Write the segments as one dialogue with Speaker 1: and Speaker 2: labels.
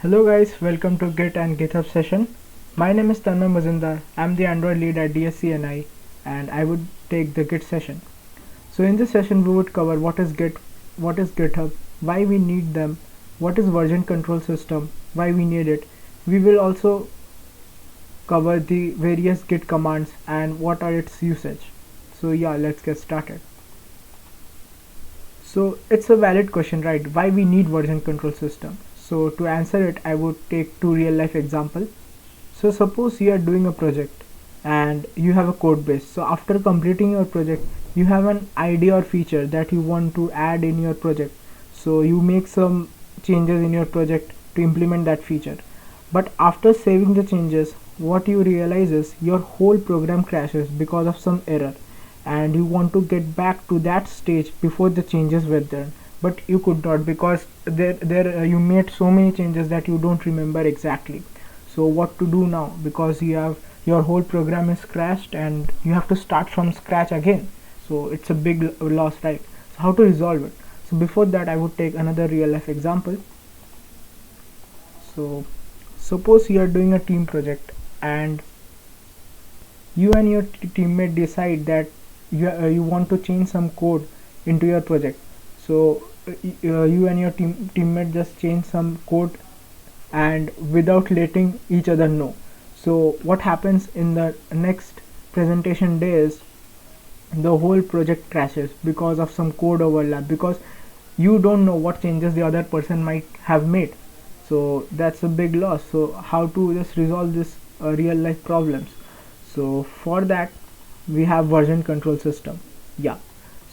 Speaker 1: Hello guys, welcome to Git and GitHub session. My name is Tanmay Mazumdar. I'm the Android lead at DSCNI and I would take the Git session. So in this session we would cover what is Git, what is GitHub, why we need them, what is version control system, why we need it. We will also cover the various Git commands and what are its usage. So yeah, let's get started. So it's a valid question, right? Why we need version control system? So to answer it, I would take two real life example. So suppose you are doing a project and you have a code base. So after completing your project, you have an idea or feature that you want to add in your project. So you make some changes in your project to implement that feature. But after saving the changes, what you realize is your whole program crashes because of some error and you want to get back to that stage before the changes were done, but you could not because you made so many changes that you don't remember exactly. So what to do now, because you have your whole program is crashed and you have to start from scratch again. So it's a big loss, right? So how to resolve it? So before that, I would take another real life example. So suppose you are doing a team project and you and your teammate decide that you want to change some code into your project. So you and your teammate just change some code and without letting each other know. So what happens in the next presentation day is the whole project crashes because of some code overlap, because you don't know what changes the other person might have made. So that's a big loss. So how to just resolve this real life problems? So for that we have version control system. Yeah,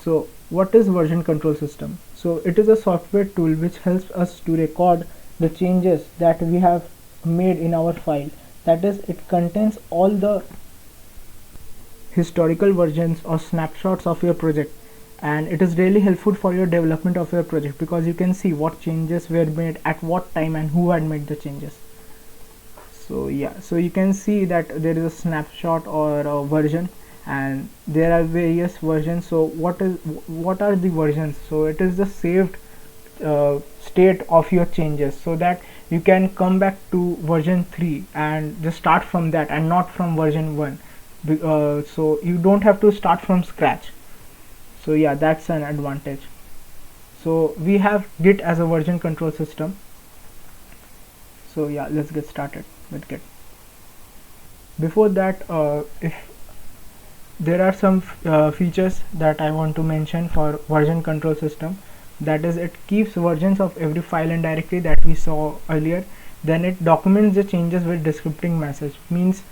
Speaker 1: so what is version control system? So it is a software tool which helps us to record the changes that we have made in our file. That is, it contains all the historical versions or snapshots of your project, and it is really helpful for your development of your project because you can see what changes were made at what time and who had made the changes. So yeah, so you can see that there is a snapshot or a version and there are various versions. So what are the versions? So it is the saved state of your changes, so that you can come back to version 3 and just start from that and not from version 1. So you don't have to start from scratch. So yeah, that's an advantage. So we have Git as a version control system. So yeah, let's get started with Git. Before that, if there are some features that I want to mention for version control system. That is, it keeps versions of every file and directory that we saw earlier. Then it documents the changes with descripting message. Means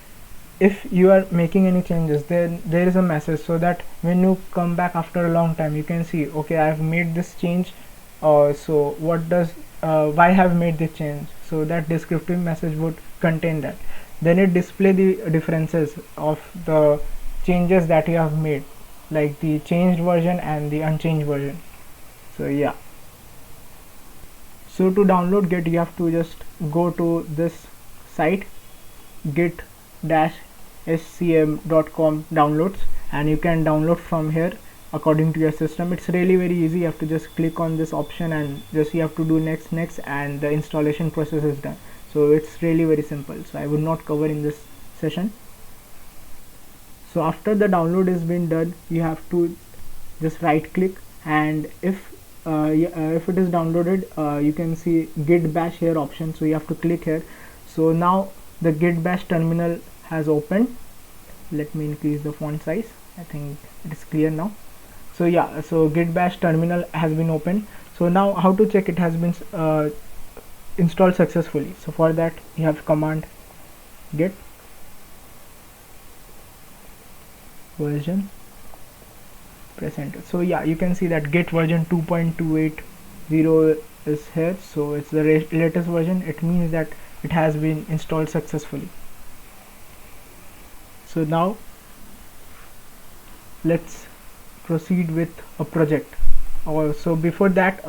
Speaker 1: if you are making any changes, then there is a message, so that when you come back after a long time, you can see, okay, I have made this change. So what does why have made the change? So that descriptive message would contain that. Then it display the differences of the changes that you have made, like the changed version and the unchanged version. So yeah, so to download Git, you have to just go to this site, git-scm.com downloads, and you can download from here according to your system. It's really very easy. You have to just click on this option and just you have to do next, and the installation process is done. So it's really very simple. So I would not cover in this session. So after the download has been done, you have to just right click, and if it is downloaded, you can see git bash here option, so you have to click here. So now the git bash terminal has opened. Let me increase the font size. I think it is clear now. So yeah, so git bash terminal has been opened. So now how to check it has been installed successfully? So for that you have command git version, press enter. So yeah, you can see that git version 2.280 is here. So it's the latest version. It means that it has been installed successfully. So now let's proceed with a project. So before that,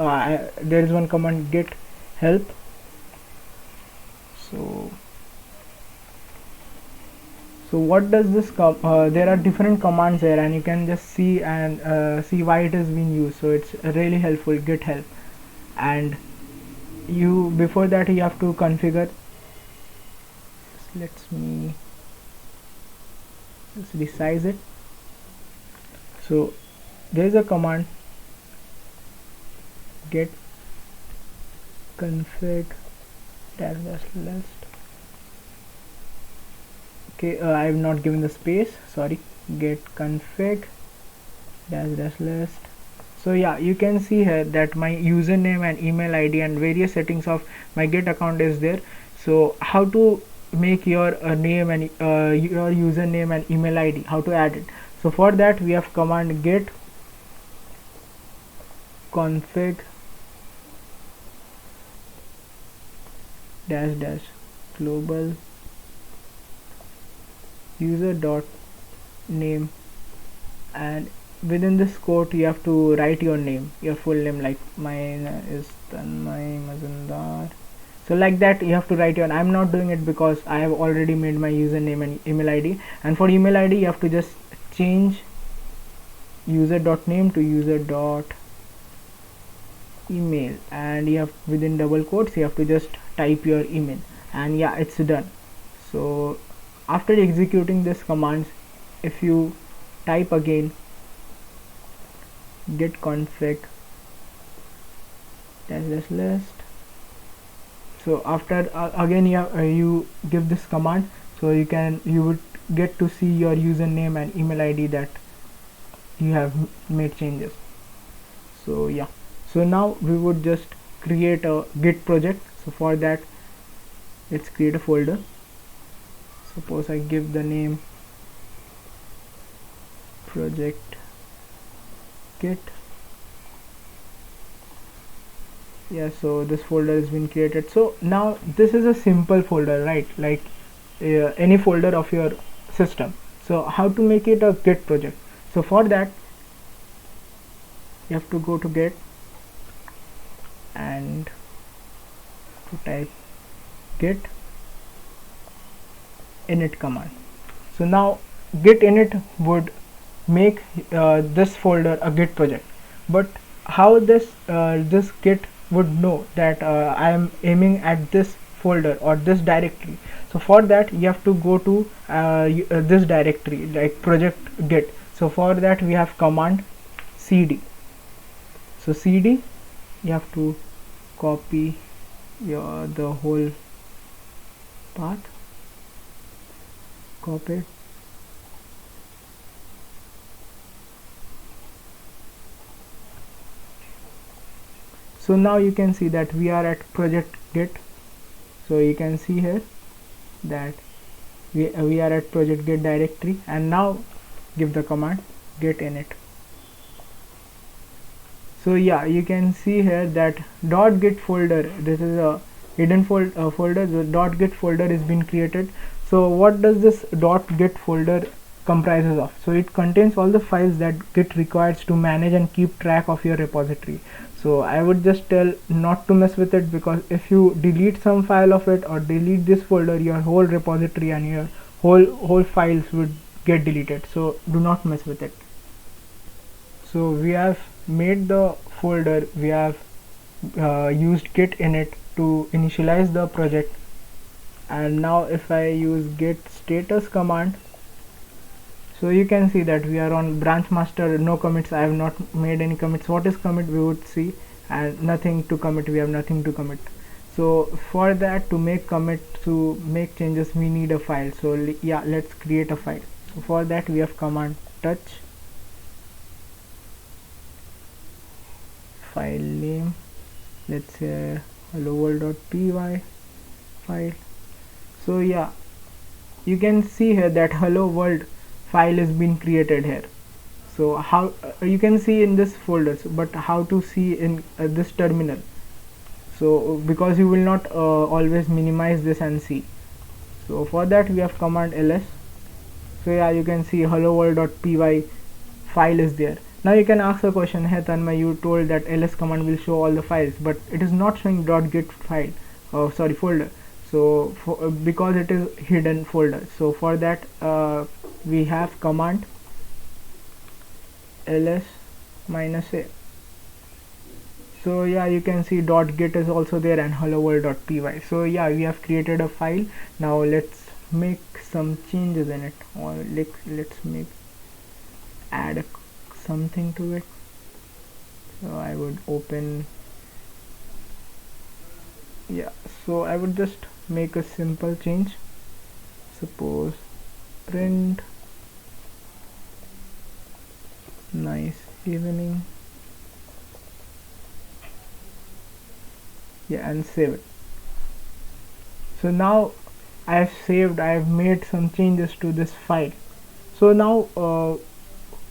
Speaker 1: there is one command, git help. So what does this there are different commands here, and you can just see and see why it is being used. So it's really helpful, git help. And you before that you have to configure. Let's resize it. So there is a command get config dash list. Okay, I have not given the space, sorry. Get config dash list. So yeah, you can see here that my username and email ID and various settings of my Git account is there. So how to make your name and your username and email ID, how to add it? So for that we have command get config dash global user dot name, and within this quote you have to write your name, your full name, like mine is Tanmay Mazumdar. So like that you have to write your, I'm not doing it because I have already made my username and email ID. And for email ID you have to just change user.name to user.email, and you have within double quotes you have to just type your email, and yeah, it's done. So after executing this commands, if you type again get config dash list, so after again you give this command, so you would get to see your username and email ID that you have made changes. So yeah, so now we would just create a Git project. So for that, let's create a folder. Suppose I give the name project Git. Yeah, so this folder has been created. So now this is a simple folder, right? Like any folder of your system. So how to make it a Git project? So for that you have to go to Git and to type git init command. So now git init would make this folder a Git project. But how this Git would know that I am aiming at this folder or this directory? So for that you have to go to this directory, like project Git. So for that we have command cd. So cd, you have to copy the whole path, copy it, so now you can see that we are at project Git. So you can see here that we are at project Git directory, and now give the command git init. So yeah, you can see here that .git folder, this is a hidden folder. The .git folder is been created. So what does this .git folder comprises of? So it contains all the files that Git requires to manage and keep track of your repository. So I would just tell not to mess with it, because if you delete some file of it or delete this folder, your whole repository and your whole files would get deleted. So do not mess with it. So we have made the folder, we have used git init to initialize the project, and now if I use git status command, so you can see that we are on branch master, no commits. I have not made any commits. What is commit we would see, and nothing to commit, we have nothing to commit. So for that, to make commit, to make changes, we need a file. So yeah, let's create a file. So for that we have command touch file name, let's say hello world.py file. So yeah, you can see here that hello world file is being created here. So how you can see in this folders, but how to see in this terminal? So because you will not always minimize this and see. So for that we have command ls. So yeah, you can see hello world.py file is there. Now you can ask a question, hey Tanmay, you told that ls command will show all the files, but it is not showing .git file, folder. So because it is hidden folder. So for that we have command ls -a. So yeah, you can see .git is also there and hello world.py. So yeah, we have created a file. Now let's make some changes in it, or let's make add something to it. So I would open, yeah, so I would just make a simple change. Suppose print nice evening, yeah, and save it. So now I have saved, I have made some changes to this file. So now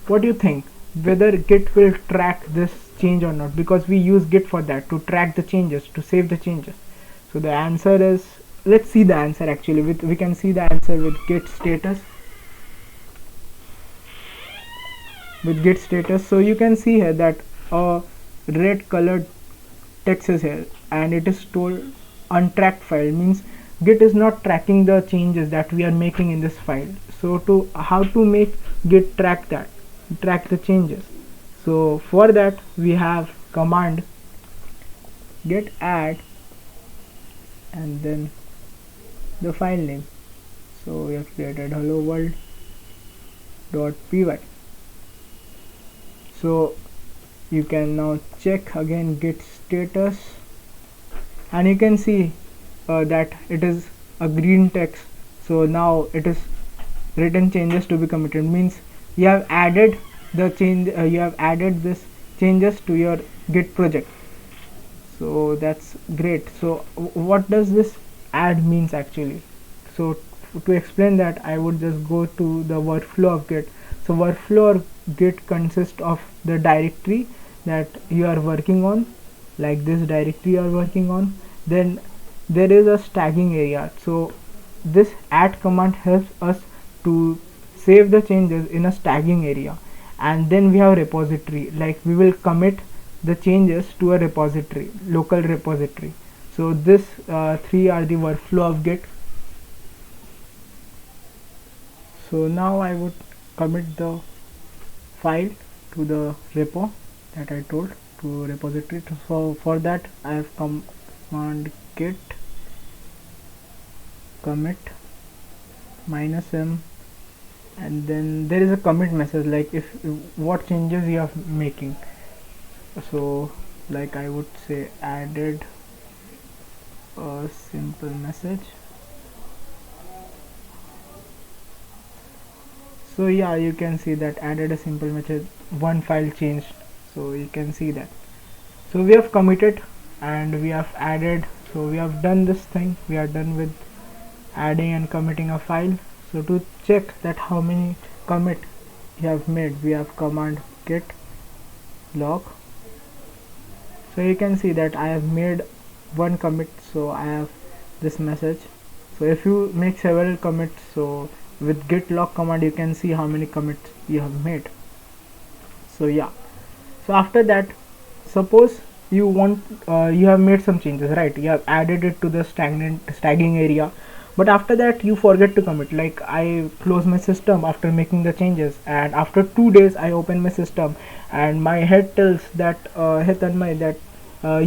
Speaker 1: what do you think, whether Git will track this change or not? Because we use Git for that, to track the changes, to save the changes. So the answer is, let's see the answer actually. We can see the answer with Git status. With Git status, so you can see here that a red colored text is here and it is told untracked file, means Git is not tracking the changes that we are making in this file. So to how to make Git track the changes? So for that we have command git add and then the file name. So we have created hello world.py. So you can now check again git status, and you can see that it is a green text. So now it is written changes to be committed, means you have added the change, you have added this changes to your git project. So that's great. So what does this add means actually? So to explain that, I would just go to the workflow of git. So workflow of git consists of the directory that you are working on, like this directory you are working on. Then there is a staging area. So this add command helps us to save the changes in a staging area. And then we have repository, like we will commit the changes to a repository, local repository. So this three are the workflow of git. So now I would commit the file to the repo that I told, to repository. So for that I have command git commit -m, and then there is a commit message, like if what changes you are making. So like I would say added a simple message. So yeah, you can see that added a simple message, one file changed. So you can see that. So we have committed and we have added. So we have done this thing, we are done with adding and committing a file. So to check that how many commit you have made, we have command git log. So you can see that I have made one commit, so I have this message. So if you make several commits, so with git log command you can see how many commits you have made. So yeah, so after that, suppose you want you have made some changes, right? You have added it to the staging area, but after that you forget to commit. Like I close my system after making the changes, and after 2 days I open my system and my head tells that hey Tanmay, that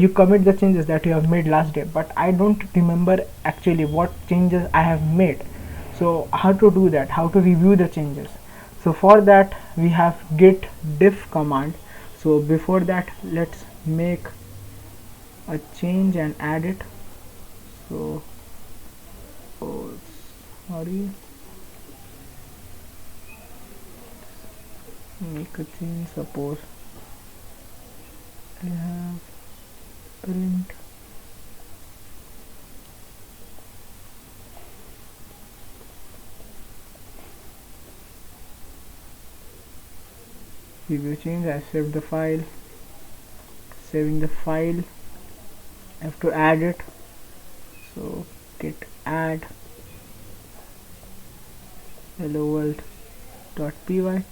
Speaker 1: you commit the changes that you have made last day, but I don't remember actually what changes I have made. So how to do that, how to review the changes? So for that we have git diff command. So before that, let's make a change and add it. So oh, sorry, make a change. Suppose I have print review change. I saved the file. Saving the file, I have to add it. So git add hello world.py.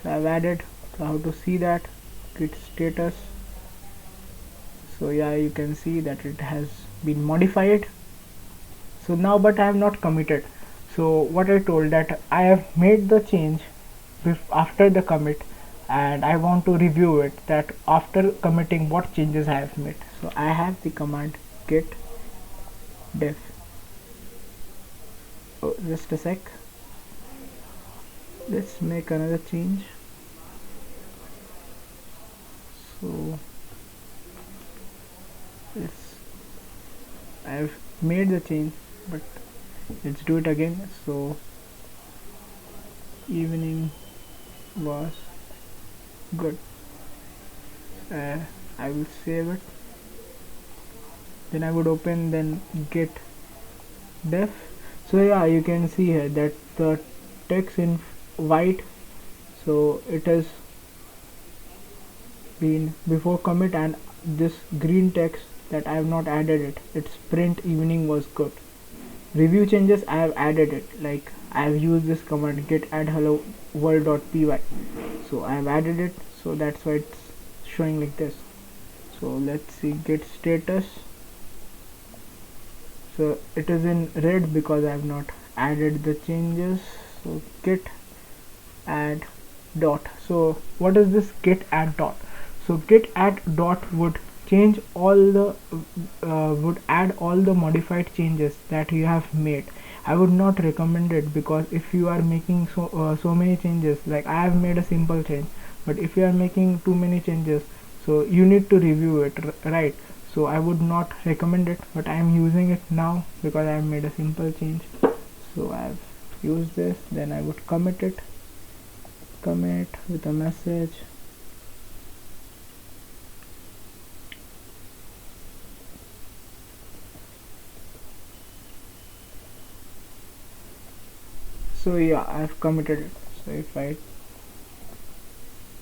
Speaker 1: So I've added. So how to see that? Git status. So yeah, you can see that it has been modified. So now, but I have not committed. So what I told, that I have made the change after the commit, and I want to review it, that after committing what changes I have made. So I have the command git def. Oh, just a sec, let's make another change. So let's, I've made the change, but let's do it again. So evening was good. I will save it, then I would open then git def. So yeah, you can see here that the text in white, so it has been before commit, and this green text that I have not added it, it's print evening was good. Review changes I have added it, like I have used this command git add hello world.py, so I have added it, so that's why it's showing like this. So let's see git status, so it is in red because I have not added the changes. So git add dot, so what is this git add dot? So git add dot would change all the would add all the modified changes that you have made. I would not recommend it, because if you are making so many changes, like I have made a simple change, but if you are making too many changes, so you need to review it, right? So I would not recommend it, but I am using it now because I have made a simple change. So I have used this, then I would commit it, commit with a message. So yeah, I have committed it. So if I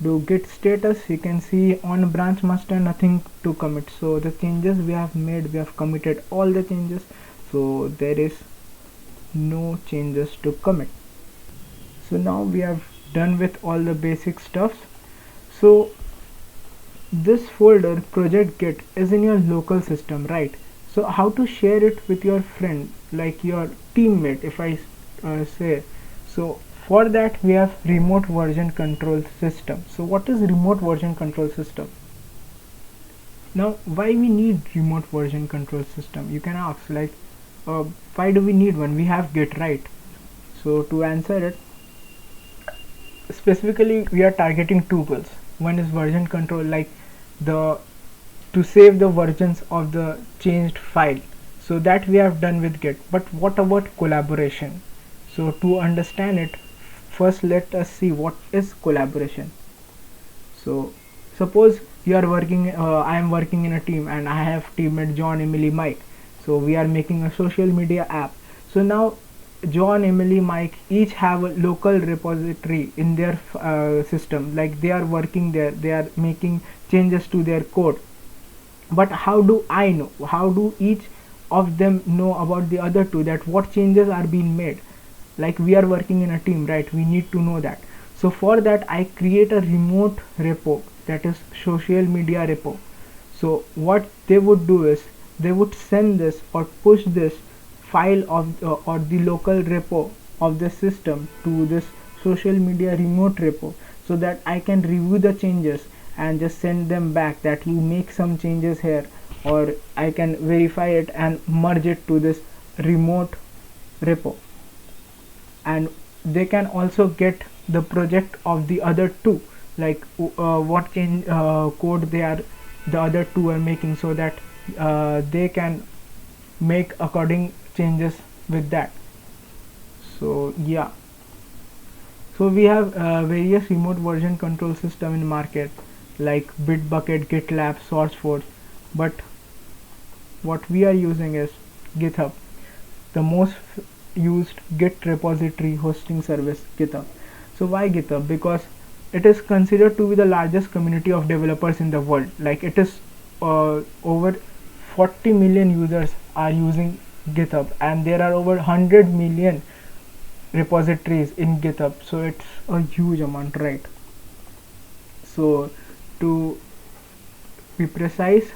Speaker 1: do git status, you can see on branch master nothing to commit. So the changes we have made, we have committed all the changes, so there is no changes to commit. So now we have done with all the basic stuff. So this folder project git is in your local system, right? So how to share it with your friend, like your teammate, if I say. So for that we have remote version control system. So what is remote version control system? Now why we need remote version control system, you can ask, like why do we need one? We have git, right? So to answer it, specifically we are targeting two goals. One is version control, like the to save the versions of the changed file, so that we have done with git. But what about collaboration? So to understand it, first let us see what is collaboration. So suppose you are working, I am working in a team and I have teammate John, Emily, Mike. So we are making a social media app. So now John, Emily, Mike each have a local repository in their system, like they are working there, they are making changes to their code. But how do I know, how do each of them know about the other two, that what changes are being made? Like we are working in a team, right? We need to know that. So for that I create a remote repo, that is social media repo. So what they would do is they would send this or push this file of or the local repo of the system to this social media remote repo, so that I can review the changes and just send them back that you make some changes here, or I can verify it and merge it to this remote repo. And they can also get the project of the other two, like what change code they are, the other two are making, so that they can make according changes with that. So yeah, so we have various remote version control system in market, like Bitbucket, GitLab, SourceForge, but what we are using is GitHub, the most used Git repository hosting service, GitHub. So why GitHub? Because it is considered to be the largest community of developers in the world. Like it is over 40 million users are using GitHub, and there are over 100 million repositories in GitHub, so it's a huge amount, right? So to be precise,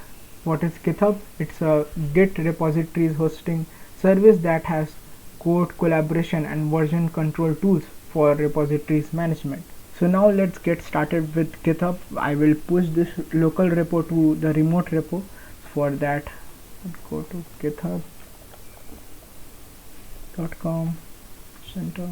Speaker 1: what is GitHub? It's a Git repositories hosting service that has code collaboration and version control tools for repositories management. So now let's get started with GitHub. I will push this local repo to the remote repo. For that, go to github.com center,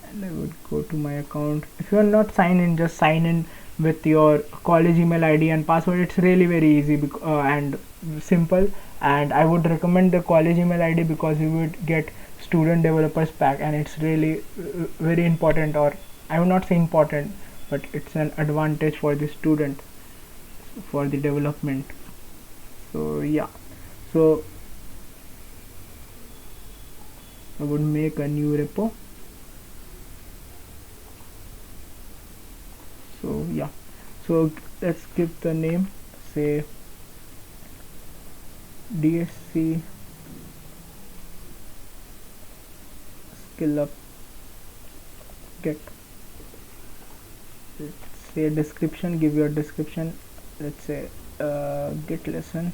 Speaker 1: and I would go to my account. If you are not signed in, just sign in with your college email ID and password. It's really very easy and simple, and I would recommend the college email ID because you would get student developers pack, and it's really very important, or I would not say important, but it's an advantage for the student for the development. So yeah, so I would make a new repo. So yeah, so let's give the name, say DSC skill up get. Let's say description, give your description. Let's say git lesson.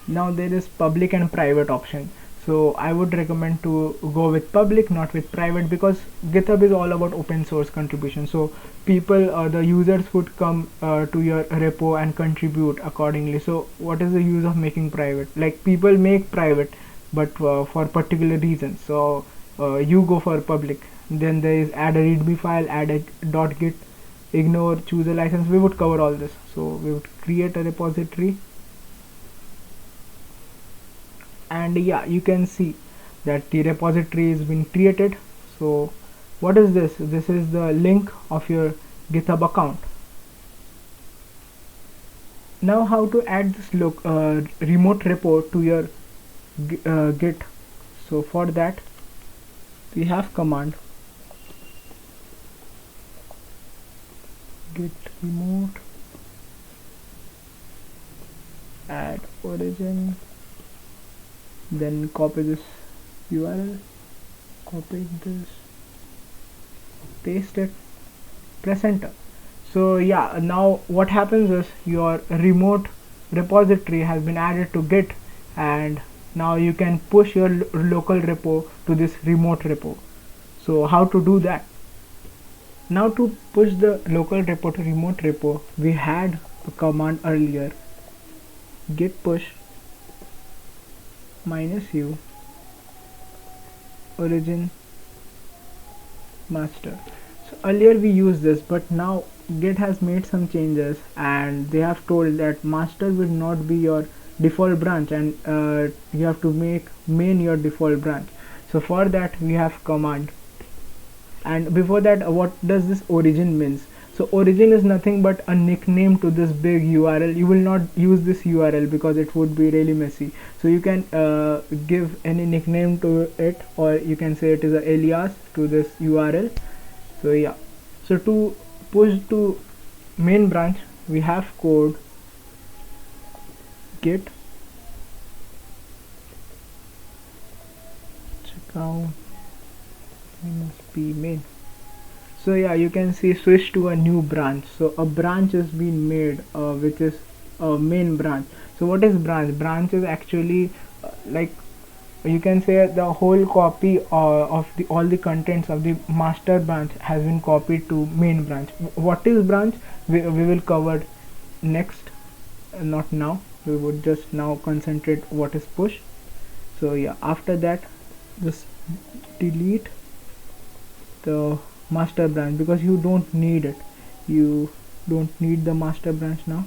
Speaker 1: Now there is public and private option, so I would recommend to go with public, not with private, because GitHub is all about open source contribution. So people, the users would come to your repo and contribute accordingly. So what is the use of making private? Like, people make private, but for particular reasons. So you go for public. Then there is add a readme file, add a .git, ignore, choose a license. We would cover all this. So we would create a repository, and yeah, you can see that the repository has been created. So what is this? This is the link of your GitHub account. Now how to add this remote repo to your Git? So for that we have command git remote add origin, then copy this URL, copy this, paste it, press enter. So yeah, now what happens is your remote repository has been added to Git, and now you can push your local repo to this remote repo. So how to do that? Now to push the local repo to remote repo, we had a command earlier, git push -u origin master. So earlier we used this, but now Git has made some changes, and they have told that master will not be your default branch, and you have to make main your default branch. So for that we have command, and before that, what does this origin means? So origin is nothing but a nickname to this big URL. You will not use this URL because it would be really messy. So you can give any nickname to it, or you can say it is a alias to this URL. So yeah, so to push to main branch, we have code git checkout -p main. So yeah, you can see switch to a new branch. So a branch is being made, which is a main branch. So what is branch? Branch is actually like, you can say the whole copy of the all the contents of the master branch has been copied to main branch. What is branch? We will cover next, not now. We would just now concentrate what is push. So yeah, after that, just delete the master branch because you don't need it. You don't need the master branch now.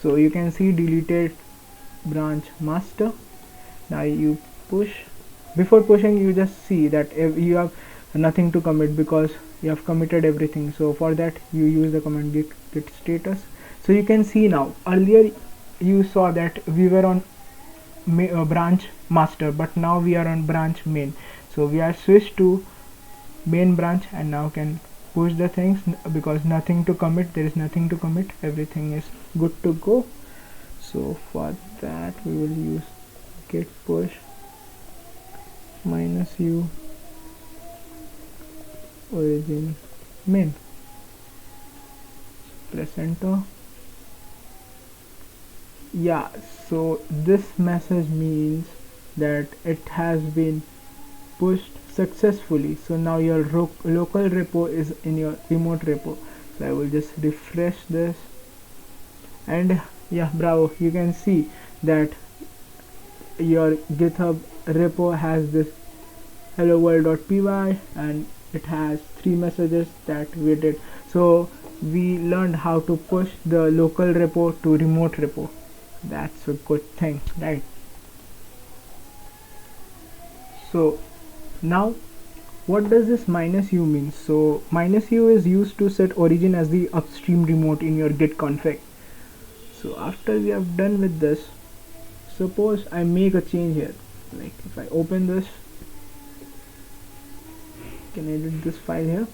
Speaker 1: So you can see deleted branch master. Now you push. Before pushing, you just see that if you have nothing to commit because you have committed everything. So for that you use the command git status. So you can see now, earlier you saw that we were on branch master, but now we are on branch main. So we are switched to main branch, and now can push the things because nothing to commit. There is nothing to commit, everything is good to go. So for that we will use git push -u origin main. Press enter. Yeah, so this message means that it has been pushed successfully. So now your local repo is in your remote repo. So I will just refresh this, and yeah, bravo, you can see that your GitHub repo has this hello world.py, and it has 3 messages that we did. So we learned how to push the local repo to remote repo. That's a good thing, right? So now what does this -u mean? So -u is used to set origin as the upstream remote in your git config. So after we have done with this, suppose I make a change here, like if I open this, can edit this file here.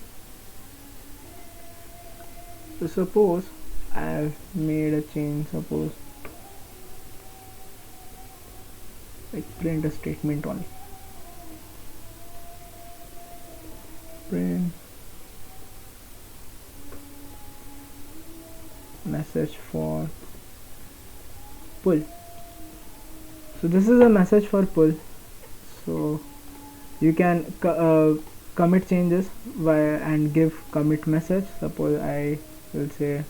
Speaker 1: So suppose I have made a change, suppose like print a statement only, print message for pull. So this is a message for pull. So you can commit changes and give commit message. Suppose I will say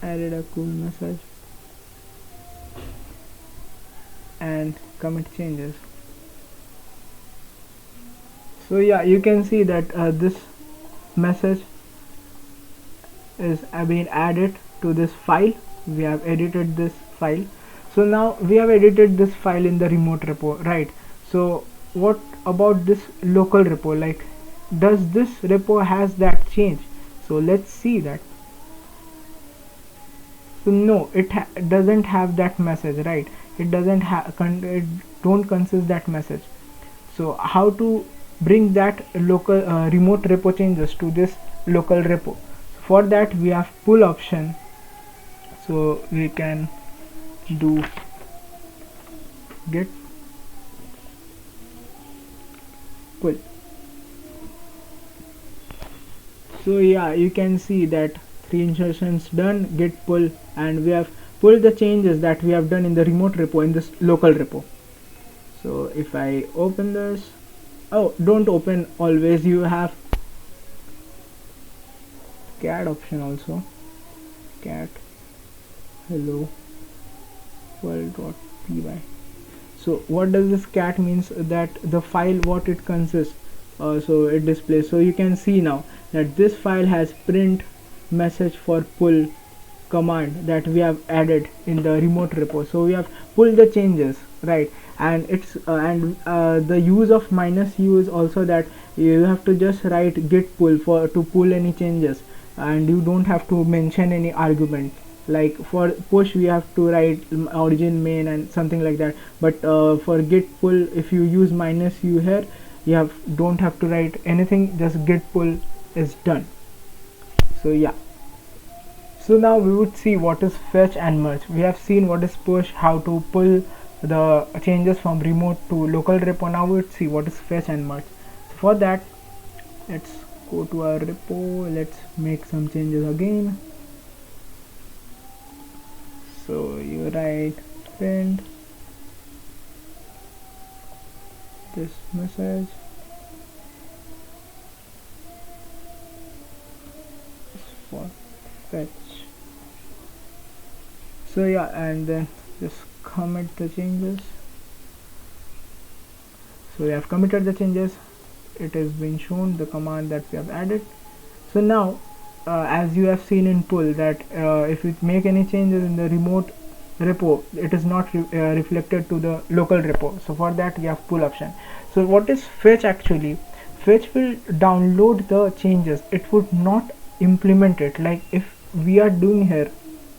Speaker 1: added a cool message and commit changes. So yeah, you can see that this message is being added to this file. We have edited this file. So now we have edited this file in the remote repo, right? So what about this local repo? Like, does this repo has that change? So let's see that. So no, it doesn't have that message, right? It doesn't have it don't consist that message. So how to bring that local remote repo changes to this local repo? For that we have pull option. So we can do git pull. So yeah, you can see that 3 insertions done, git pull, and we have pulled the changes that we have done in the remote repo in this local repo. So if I open this, oh, don't open always, you have cat option also, cat hello world.py. So what does this cat means? That the file what it consists, so it displays. So you can see now that this file has print message for pull command that we have added in the remote repo. So we have pulled the changes, right? And it's the use of -u is also that you have to just write git pull for to pull any changes, and you don't have to mention any argument. Like for push we have to write origin main and something like that, but for git pull, if you use -u here, you don't have to write anything, just git pull is done. So yeah, so now we would see what is fetch and merge. We have seen what is push, how to pull the changes from remote to local repo. Now we would see what is fetch and merge. So for that, let's go to our repo, let's make some changes again. So you write print this message for fetch. So yeah, and then just commit the changes. So we have committed the changes, it has been shown the command that we have added. So now as you have seen in pull that if you make any changes in the remote repo, it is not reflected to the local repo. So for that we have pull option. So what is fetch? Actually fetch will download the changes, it would not implement it. Like if we are doing here,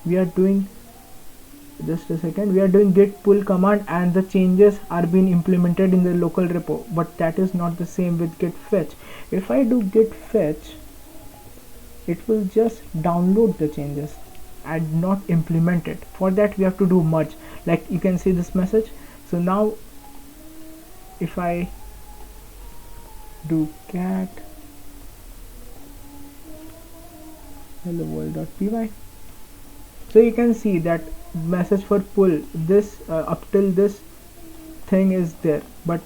Speaker 1: we are doing, just a second, we are doing git pull command and the changes are being implemented in the local repo, but that is not the same with git fetch. If I do git fetch, it will just download the changes and not implement it. For that we have to do merge. Like you can see this message. So now if I do cat hello world.py, so you can see that message for pull, this up till this thing is there, but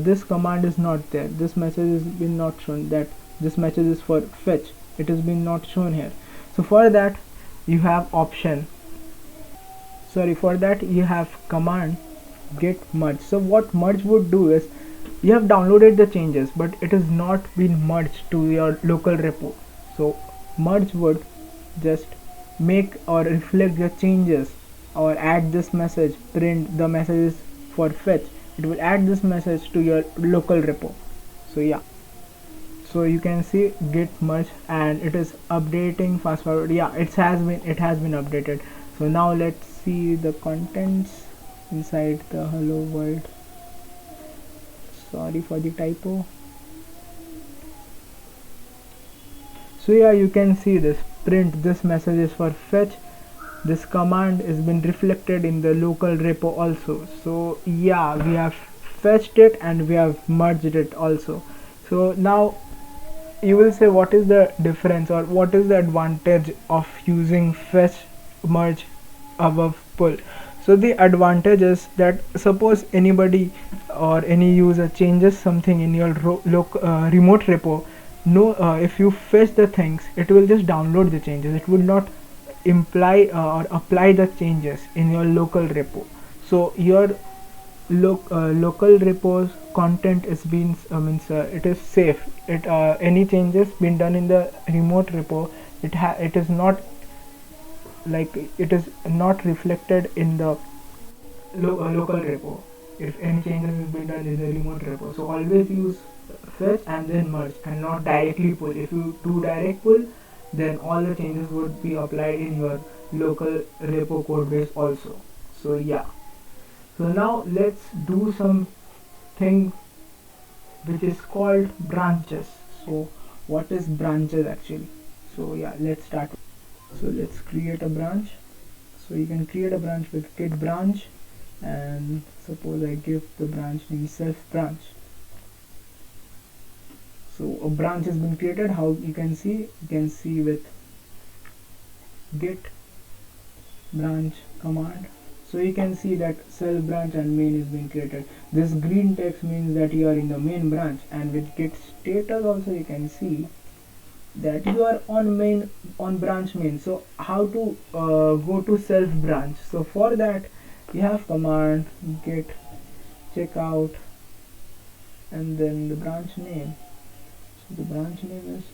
Speaker 1: this command is not there. This message has been not shown, that this message is for fetch. It has been not shown here. So for that you have option, sorry, for that you have command get merge. So what merge would do is, you have downloaded the changes but it has not been merged to your local repo. So merge would just make or reflect the changes, or add this message, print the messages for fetch. It will add this message to your local repo. So yeah, so you can see git merge and it is updating fast forward. Yeah, it has been updated. So now let's see the contents inside the hello world. Sorry for the typo. So yeah, you can see this print this message is for fetch. This command has been reflected in the local repo also. So yeah, we have fetched it and we have merged it also. So now you will say, what is the difference or what is the advantage of using fetch, merge, above, pull? So the advantage is that, suppose anybody or any user changes something in your remote repo, no, if you fetch the things, it will just download the changes. It will not imply or apply the changes in your local repo. So your local repo's content is being means it is safe. It any changes been done in the remote repo, it is not, like, it is not reflected in the local repo if any changes has been done in the remote repo. So always use fetch and then merge, and not directly pull. If you do direct pull, then all the changes would be applied in your local repo code base also. So yeah, so now let's do something which is called branches. So what is branches actually? So yeah, let's start. So let's create a branch. So you can create a branch with git branch, and suppose I give the branch name self branch. So a branch has been created. How you can see with git branch command. So you can see that self branch and main is being created. This green text means that you are in the main branch, and with git status also you can see that you are on branch main. So how to go to self branch? So for that you have command git checkout and then the branch name. So the branch name is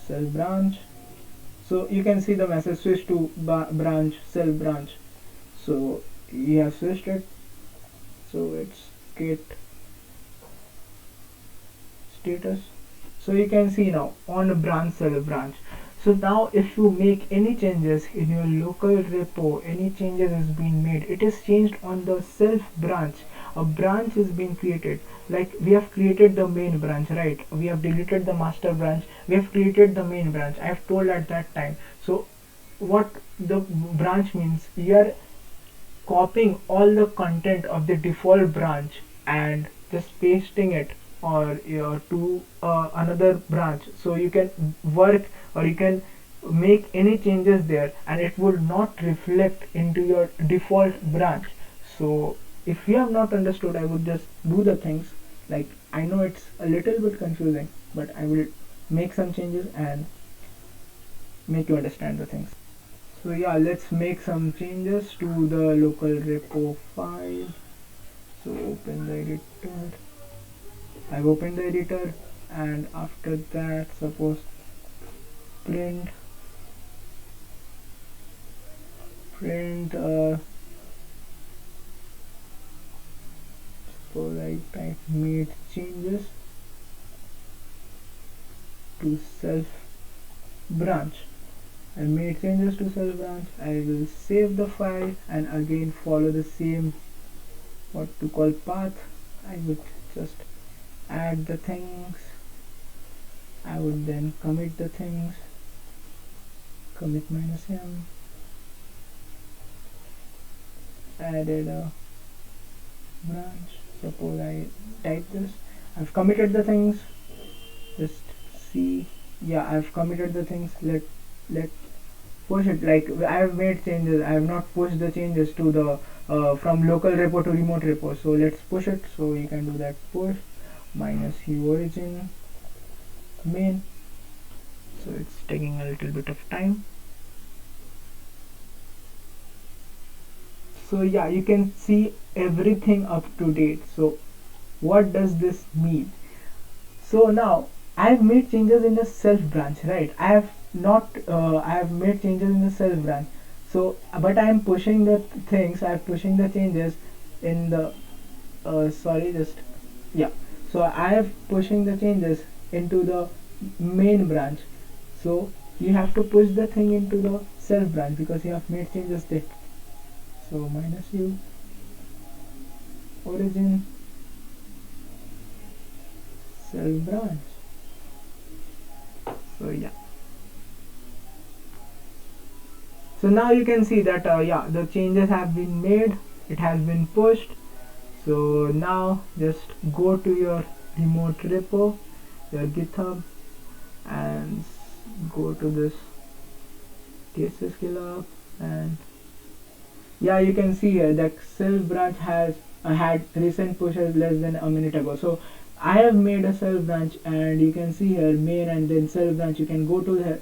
Speaker 1: self branch. So you can see the message switch to branch, self branch. So you have switched it. So it's git status. So you can see now on branch, self branch. So now if you make any changes in your local repo, any changes is being made, it is changed on the self branch. A branch is being created. Like we have created the main branch, right? We have deleted the master branch, we have created the main branch. I have told at that time. So what the branch means, you are copying all the content of the default branch and just pasting it or to another branch. So you can work or you can make any changes there, and it would not reflect into your default branch. So if you have not understood, I would just do the things. Like, I know it's a little bit confusing, but I will make some changes and make you understand the things. So yeah, let's make some changes to the local repo file. So open the editor. I've opened the editor, and after that suppose print suppose I type made changes to self branch. I made changes to self branch. I will save the file and again follow the same what to call path. I would just add the things. I would then commit the things, commit -m, added a branch. Suppose I type this. I've committed the things. Just see. Yeah, I've committed the things. Let push it. Like, I have made changes. I have not pushed the changes to the from local repo to remote repo. So let's push it. So you can do that push minus u origin main. So it's taking a little bit of time. So yeah, you can see everything up to date. So what does this mean? So now I have made changes in the self branch, right? I have not I have made changes in the self branch. So but I am pushing the things, I am pushing the changes in the sorry, just yeah. So I have pushing the changes into the main branch. So you have to push the thing into the self branch because you have made changes there. So minus u origin self branch. So yeah, so now you can see that yeah, the changes have been made, it has been pushed. So now just go to your remote repo, your GitHub, and go to this TSS scale and yeah, you can see here that self branch has had recent pushes less than a minute ago. So I have made a self branch, and you can see here main and then self branch. You can go to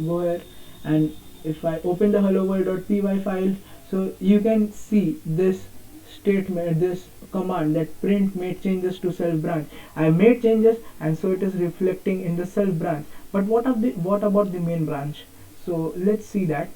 Speaker 1: go here, and if I open the hello world.py file, so you can see this statement, this command, that print made changes to self branch. I made changes, and so it is reflecting in the self branch. But what about the main branch? So let's see that.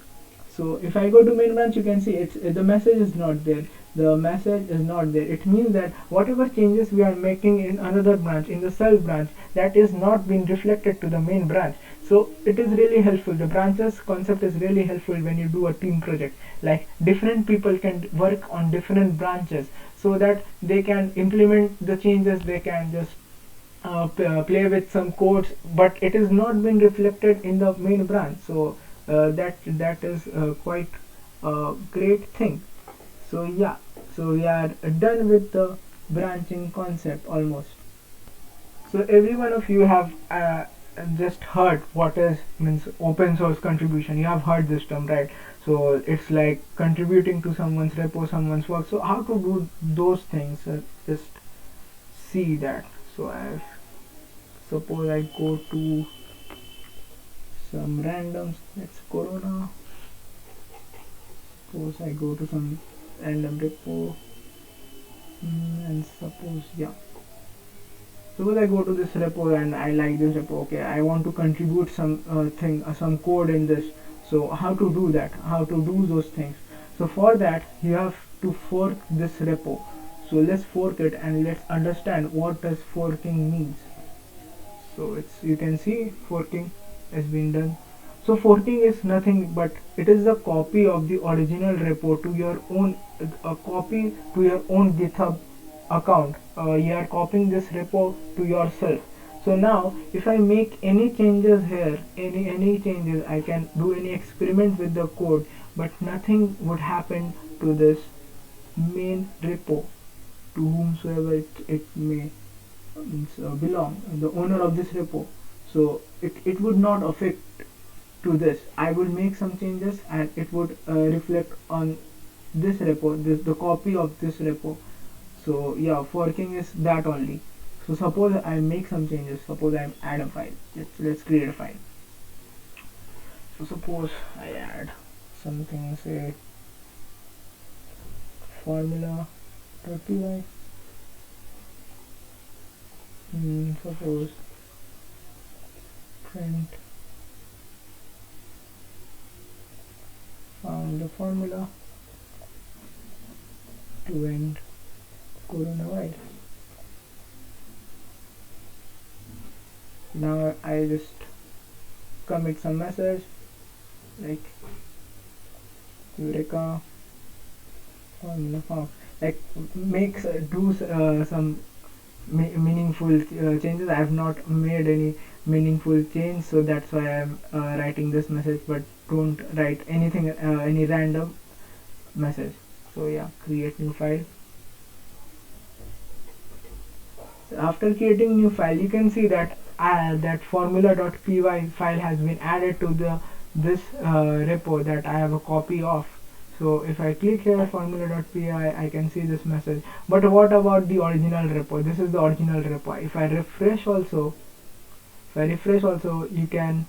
Speaker 1: So if I go to main branch, you can see it's the message is not there. The message is not there. It means that whatever changes we are making in another branch, in the self branch, that is not being reflected to the main branch. So it is really helpful. The branches concept is really helpful when you do a team project. Like different people can work on different branches so that they can implement the changes. They can just play with some codes, but it is not being reflected in the main branch. So that is quite a great thing. So yeah, so we are done with the branching concept almost. So every one of you have just heard what is means open source contribution. You have heard this term, right? So it's like contributing to someone's repo, someone's work. So how to do those things? Just see that. So I suppose I go to some randoms. Let's Corona. Suppose I go to some random repo, and suppose yeah. Suppose I go to this repo and I like this repo. Okay, I want to contribute some some code in this. So how to do that? How to do those things? So for that you have to fork this repo. So let's fork it and let's understand what does forking means. So it's, you can see forking has been done. So forking is nothing but it is a copy of the original repo to your own, a copy to your own GitHub account. You are copying this repo to yourself. So now if I make any changes here, any changes, I can do any experiment with the code, but nothing would happen to this main repo to whomsoever it may belong, the owner of this repo. So it would not affect to this. I would make some changes and it would reflect on this repo, the copy of this repo. So yeah, forking is that only. So suppose I make some changes. Suppose I add a file. Let's create a file. So suppose I add something, say formula.py. Suppose print found the formula to end coronavirus. Now I just commit some message like Eureka formula found, like makes do some meaningful changes. I have not made any meaningful change, so that's why I am writing this message, but don't write anything, any random message. So yeah, create new file. So after creating new file, you can see that that formula.py file has been added to the this repo that I have a copy of. So if I click here formula.py, I can see this message. But what about the original repo? This is the original repo. If I refresh also, you can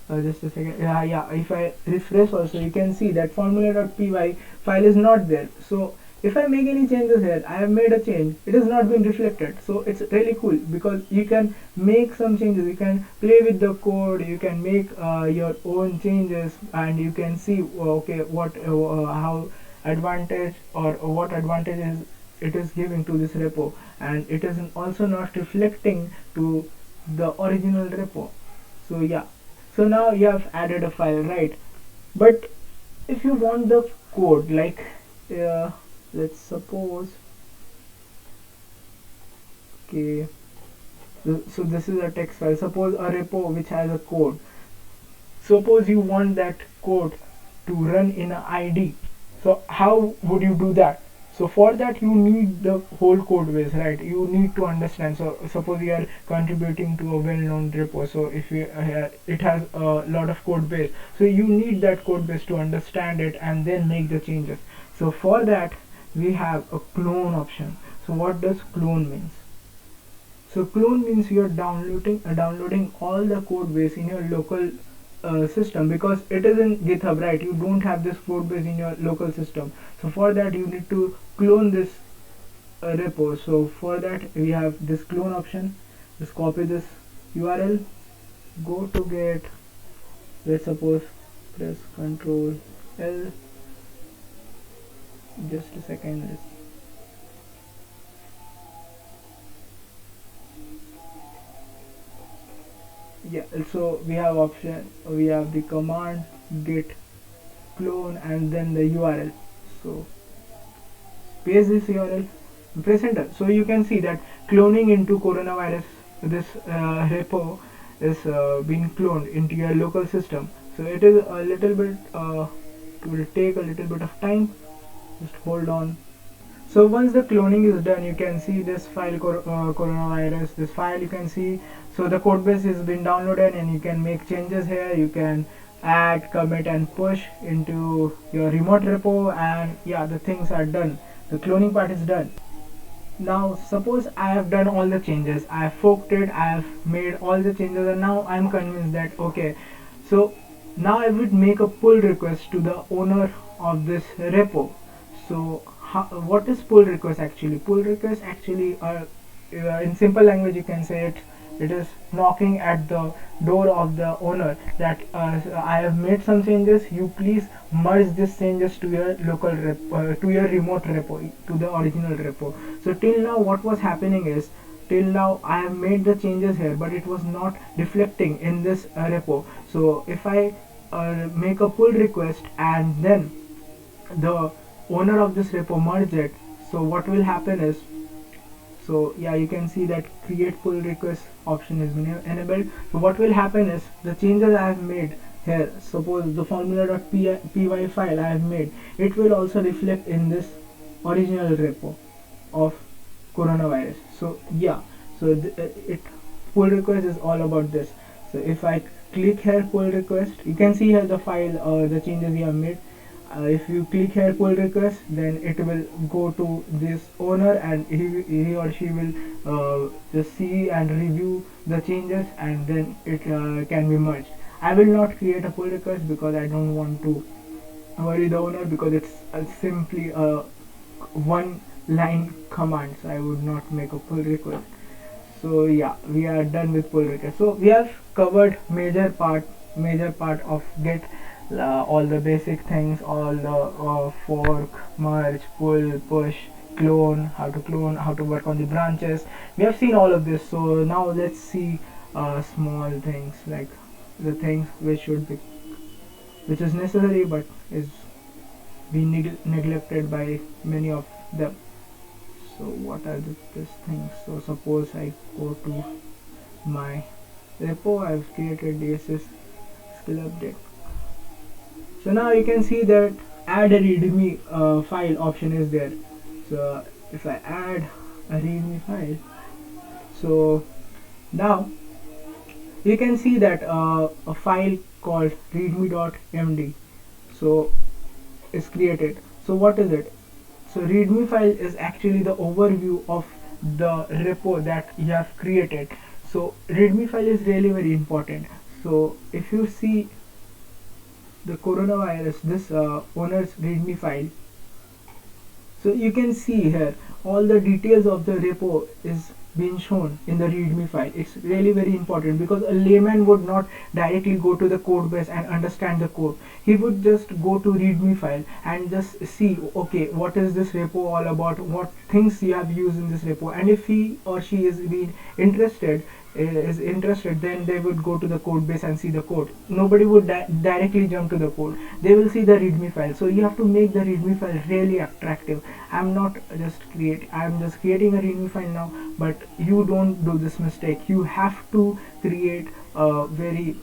Speaker 1: just a second. Yeah, if I refresh also, you can see that formula.py file is not there. So if I make any changes here, I have made a change, it has not been reflected. So it's really cool because you can make some changes, you can play with the code, you can make your own changes, and you can see okay, what how advantage or what advantages it is giving to this repo, and it is also not reflecting to the original repo. So yeah, so now you have added a file, right? But if you want the code, like let's suppose, okay, so this is a text file. Suppose a repo which has a code. Suppose you want that code to run in a id. So how would you do that? So for that you need the whole code base, right? You need to understand. So suppose you are contributing to a well-known repo, so if you it has a lot of code base, so you need that code base to understand it and then make the changes. So for that we have a clone option. So what does clone means? So clone means you're downloading all the code base in your local system, because it is in GitHub, right? You don't have this code base in your local system. So for that you need to clone this repo. So for that we have this clone option. Just copy this URL, go to Git, let's suppose press Ctrl L, just a second, let's yeah. So we have option, we have the command git clone and then the URL. So paste this URL, press enter. So you can see that cloning into coronavirus, this repo is being cloned into your local system. So it is a little bit it will take a little bit of time, just hold on. So once the cloning is done, you can see this file coronavirus, this file you can see. So the code base has been downloaded and you can make changes here. You can add, commit and push into your remote repo, and yeah, the things are done. The cloning part is done. Now suppose I have done all the changes, I have forked it, I have made all the changes, and now I am convinced that okay, so now I would make a pull request to the owner of this repo. So what is pull request actually? Pull request actually in simple language you can say it is knocking at the door of the owner that I have made some changes, you please merge these changes to your local to your remote repo, to the original repo. So till now what was happening is, till now I have made the changes here, but it was not reflecting in this repo. So if I make a pull request and then the owner of this repo merge it, so what will happen is, so yeah, you can see that create pull request option is been enabled. So what will happen is, the changes I have made here, suppose the formula.py file I have made, it will also reflect in this original repo of coronavirus. So yeah, so it pull request is all about this. So if I click here pull request, you can see here the file or the changes you have made. If you click here pull request, then it will go to this owner and he or she will just see and review the changes, and then it can be merged. I will not create a pull request because I don't want to worry the owner, because it's simply a one line command, so I would not make a pull request. So yeah, we are done with pull request. So we have covered major part of Git, all the basic things, all the fork, merge, pull, push, clone, how to work on the branches. We have seen all of this. So now let's see small things, like the things which is necessary but is being neglected by many of them. So what are these things? So suppose I go to my repo, I've created DSS skill update. So now you can see that add a readme file option is there. So if I add a readme file, so now you can see that a file called readme.md. So is created. So what is it? So readme file is actually the overview of the repo that you have created. So readme file is really very important. So if you see the coronavirus, this owner's readme file, so you can see here all the details of the repo is being shown in the readme file. It's really very important because a layman would not directly go to the code base and understand the code. He would just go to readme file and just see, okay, what is this repo all about, what things you have used in this repo, and if he or she is interested, then they would go to the code base and see the code. Nobody would directly jump to the code. They will see the readme file. So you have to make the readme file really attractive. I'm just creating a readme file now, but you don't do this mistake. You have to create a very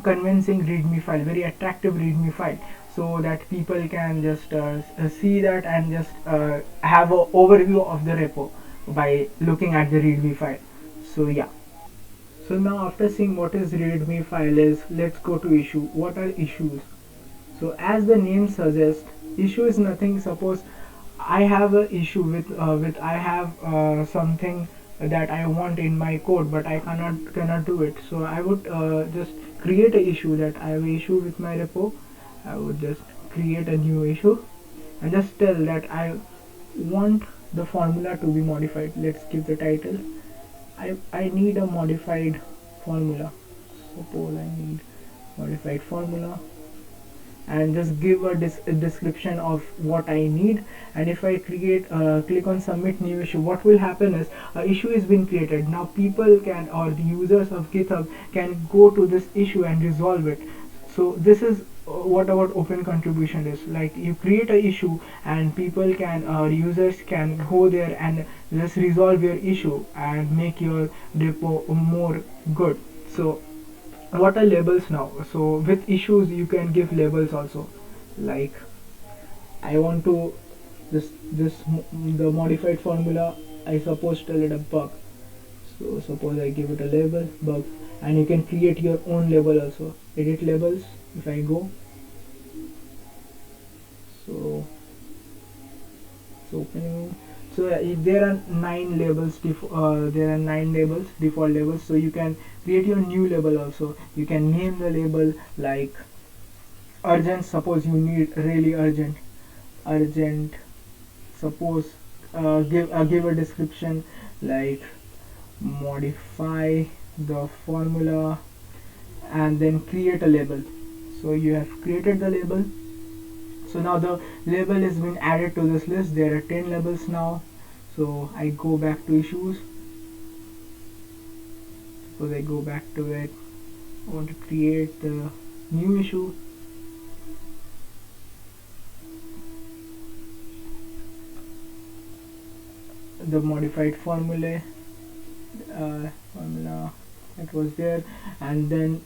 Speaker 1: convincing readme file, very attractive readme file, so that people can just see that and just have an overview of the repo by looking at the readme file. So yeah. So now after seeing what is readme file is, let's go to issue. What are issues? So as the name suggests, issue is nothing. Suppose I have a issue with I have something that I want in my code, but I cannot do it. So I would just create a issue that I have an issue with my repo. I would just create a new issue and just tell that I want the formula to be modified. Let's give the title. I need a modified formula. Suppose I need modified formula, and just give a description of what I need. And if I click on submit new issue, what will happen is a issue is being created. Now people can, or the users of GitHub can go to this issue and resolve it. So this is what our open contribution is like. You create a issue and people can, users can go there and just resolve your issue and make your repo more good. So what are labels now? So with issues you can give labels also, like I want to the modified formula, I suppose tell it a bug. So suppose I give it a label bug, and you can create your own label also. Edit labels. If I go, so it's opening. So there are 9 labels. There are 9 labels, default labels. So you can create your new label also. You can name the label like urgent. Suppose you need really urgent. Suppose give a description like modify the formula, and then create a label. So you have created the label. So now the label is been added to this list. There are 10 labels now. So I go back to issues. Suppose I go back to it. I want to create the new issue. The modified formula it was there, and then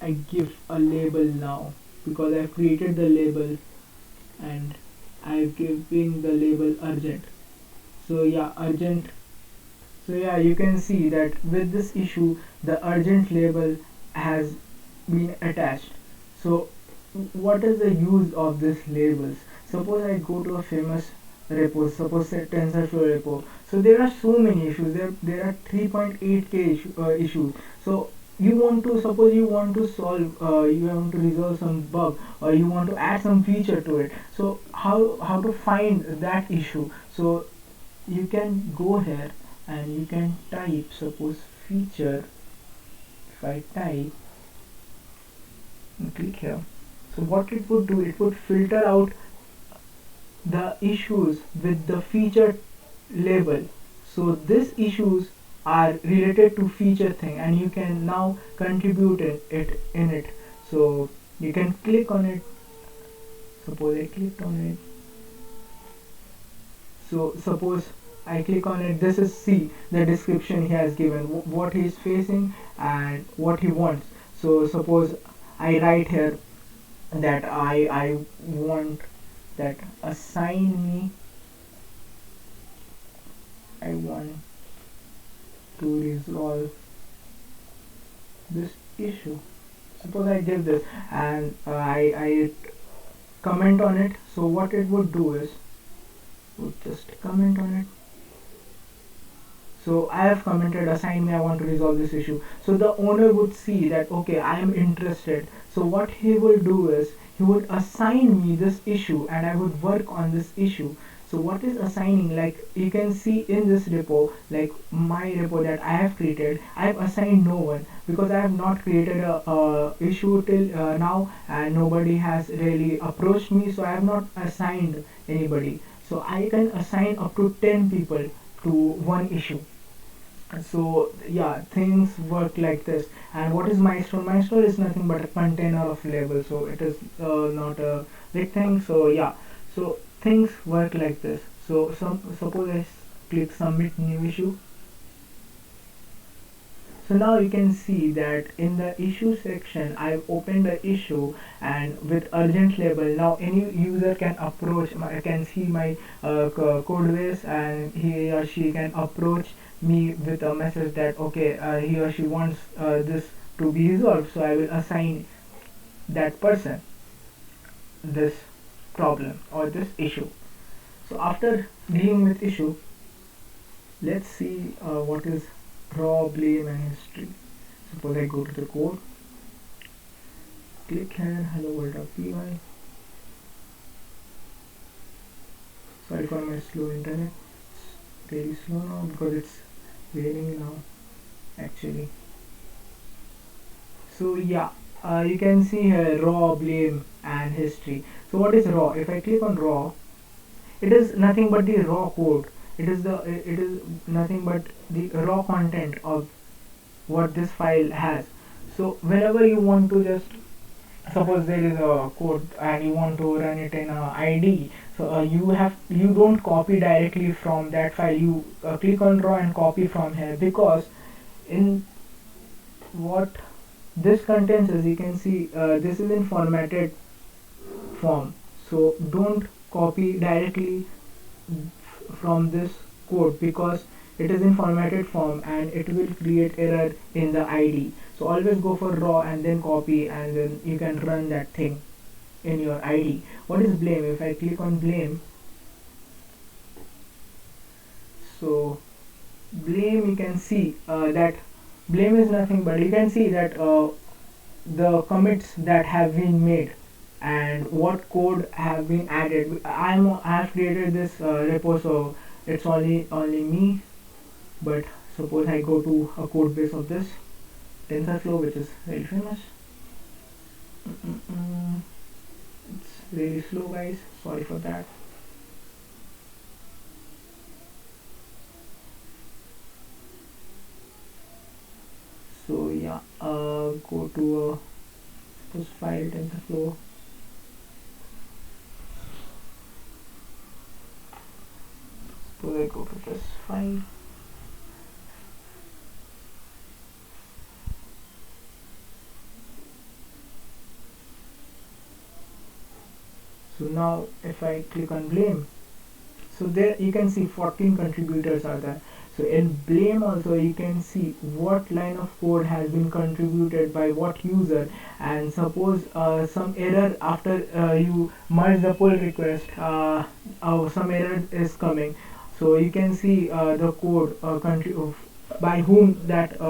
Speaker 1: I give a label now because I've created the label and I'm giving the label urgent. So yeah, urgent. So yeah, you can see that with this issue the urgent label has been attached. So what is the use of these labels? Suppose I go to a famous repo, suppose say TensorFlow repo. So there are so many issues. There are 3.8k issues. So you want to, suppose you want to solve, you want to resolve some bug, or you want to add some feature to it. So how to find that issue? So you can go here and you can type, suppose feature. If I type and click here, so what it would do, it would filter out the issues with the feature label. So these issues are related to feature thing, and you can now contribute it in it. So you can click on it. Suppose I clicked on it. So suppose I click on it. This is see the description he has given, what he is facing and what he wants. So suppose I write here that I want that assign me, I want to resolve this issue. Suppose I give this, and I comment on it. So what it would do is, would just comment on it. So I have commented, assign me, I want to resolve this issue. So the owner would see that, okay, I am interested. So what he will do is, he would assign me this issue and I would work on this issue. So what is assigning? Like you can see in this repo, like my repo that I have created, I have assigned no one because I have not created a issue till now, and nobody has really approached me, so I have not assigned anybody. So I can assign up to 10 people to one issue. So yeah, things work like this. And what is milestone? Milestone is nothing but a container of label, so it is not a big thing. So yeah, so things work like this. So suppose I click submit new issue. So now you can see that in the issue section I've opened the issue, and with urgent label now any user can approach can see my code base, and he or she can approach me with a message that okay, he or she wants this to be resolved, so I will assign that person this problem or this issue. So after dealing with issue, let's see what is raw, blame and history. Suppose I go to the code, click here, hello world.py. Sorry for my slow internet, it's really slow now because it's raining now actually. So yeah, you can see here raw, blame and history. So what is raw? If I click on raw, it is nothing but the raw code. It is nothing but the raw content of what this file has. So whenever you want to just suppose there is a code and you want to run it in a IDE, so you don't copy directly from that file. You click on raw and copy from here, because in what this contains, as you can see, this is in formatted form. So don't copy directly from this code because it is in formatted form and it will create error in the ID. So always go for raw and then copy, and then you can run that thing in your ID. What is blame? If I click on blame, so blame, you can see that blame is nothing but, you can see that the commits that have been made and what code have been added. I have created this repo, so it's only me. But suppose I go to a code base of this TensorFlow, which is very famous. It's really slow, guys, sorry for that. So yeah, go to this file TensorFlow. So I go to this file. So now if I click on blame, so there you can see 14 contributors are there. So in blame also you can see what line of code has been contributed by what user, and suppose some error after you merge the pull request, some error is coming. So you can see the code by whom that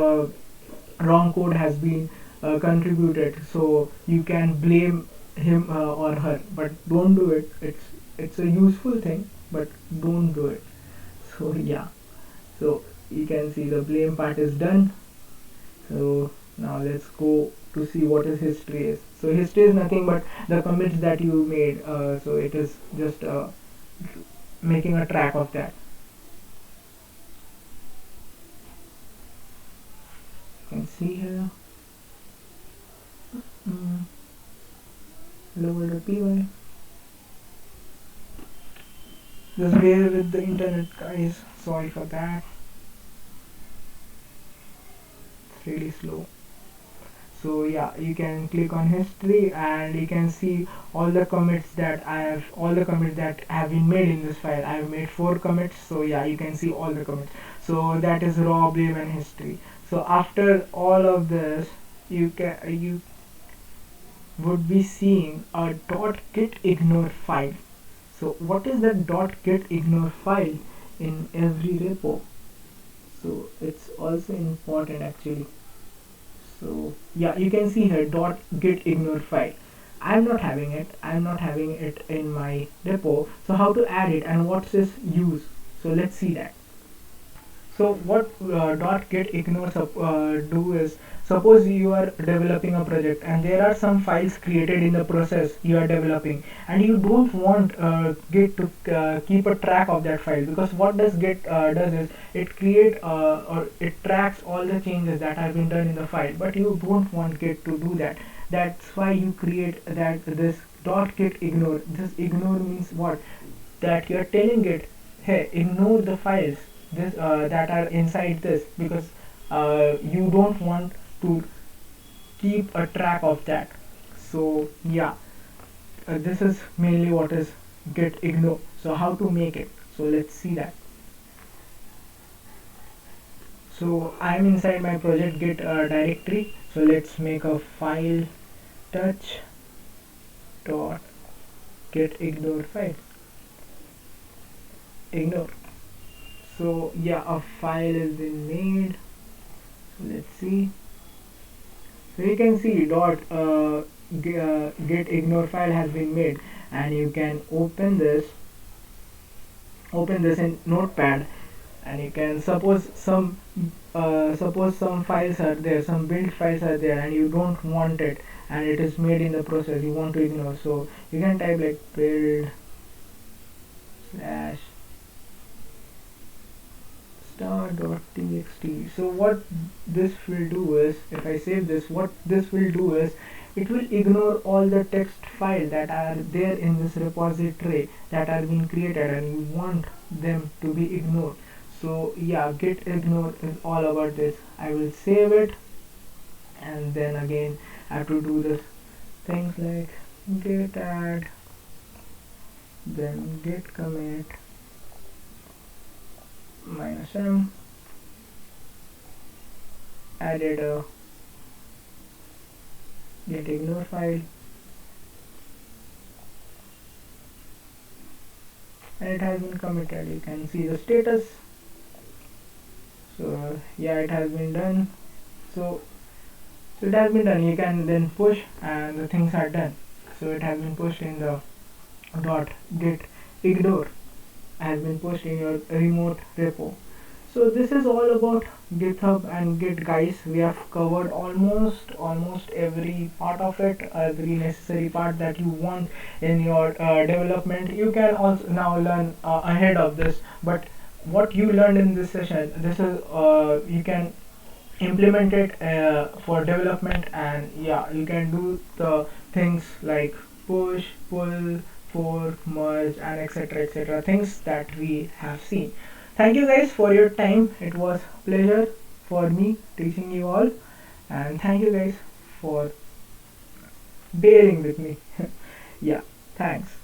Speaker 1: wrong code has been contributed. So you can blame him or her, but don't do it. It's a useful thing, but don't do it. So yeah, so you can see the blame part is done. So now let's go to see what is history is. So history is nothing but the commits that you made. So it is just making a track of that. You can see here. Hello.py. Just bear with the internet, guys. Sorry for that. It's really slow. So yeah, you can click on history and you can see all the commits that have been made in this file. I have made 4 commits, so yeah, you can see all the commits. So that is raw, blame and history. So after all of this, you would be seeing a .git ignore file. So what is that .git ignore file in every repo? So it's also important actually. So yeah, you can see here .git ignore file. I'm not having it in my repo. So how to add it and what's its use? So let's see that. So what .git ignore do is, suppose you are developing a project and there are some files created in the process you are developing, and you don't want Git to keep a track of that file, because what does Git does is it or it tracks all the changes that have been done in the file, but you don't want Git to do that. That's why you create this .git ignore. This ignore means what? That you're telling it, hey, ignore the files that are inside this, because you don't want to keep a track of that. So yeah, this is mainly what is git ignore. So how to make it? So let's see that. So I'm inside my project git directory. So let's make a file touch dot git ignore file ignore. So yeah, a file has been made. So let's see. So you can see git ignore file has been made, and you can open this in notepad, and you can suppose some files are there, some build files are there, and you don't want it, and it is made in the process, you want to ignore. So you can type like build slash star.txt. so what this will do is, if I save this, what this will do is, it will ignore all the text files that are there in this repository that are being created, and you want them to be ignored. So yeah, git ignore is all about this. I will save it, and then again I have to do this things like git add, then git commit -m, added a git ignore file, and it has been committed. You can see the status. So yeah, it has been done. So it has been done. You can then push, and the things are done. So it has been pushed in the .git ignore, has been pushed in your remote repo. So this is all about GitHub and Git, guys. We have covered almost every part of it, every necessary part that you want in your development. You can also now learn ahead of this, but what you learned in this session, this is you can implement it for development, and yeah, you can do the things like push, pull, fork, merge, and etc, things that we have seen. Thank you guys for your time. It was pleasure for me teaching you all, and thank you guys for bearing with me. Yeah, thanks.